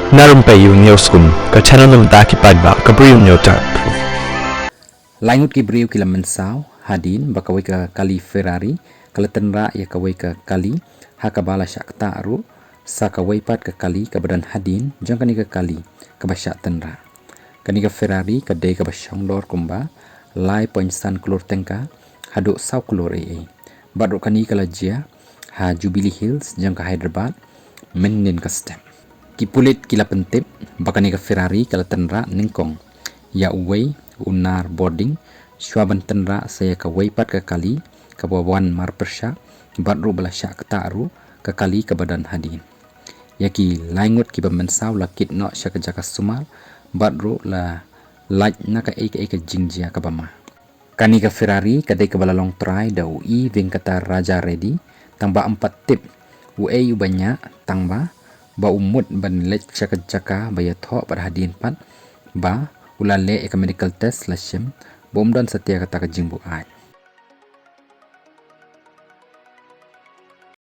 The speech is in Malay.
Narumpayu Neoskum, ka channel ng Daki Padba, ka Briu Nyotar. Langut ki Briu kila mensau, hadin, bakawai ka kali Ferrari, kala tenra ya kawai ka kali, hakabala syakta aru, sa kawai pat ka kali, ka badan hadin, jang kani ka kali, ka basyak tenra. Kani ka Ferrari, ka day ka basyong lor kumba, lai poinsan kulur tengka, haduk sau kulur Baduk kani ka lajia, ha Jubilee Hills, jang ka Hyderabad, menin ka step. Kipulit kila pentip, bakani ka Ferrari kala tenra ningkong. Ya uway, unar boarding, syuaban tenra saya ka waypat ka kali, ka bawan mar persya, badru bala syak ka ta'ru, ka kali ka badan hadin. Yaki laingut ki bamensaw lakit no sya ka jaka sumal, badru la laj na ka eka jingjia ka bama. Kani ka Ferrari kadai ka balalong try da ui ving kata Raja Ready, tangba 4 tip, uay ubanya tangba, ba umut ban lech jaka ba ya tho pada hadin pat ba ulale eka medical test lasem bomdan setia kata ka jingbu ai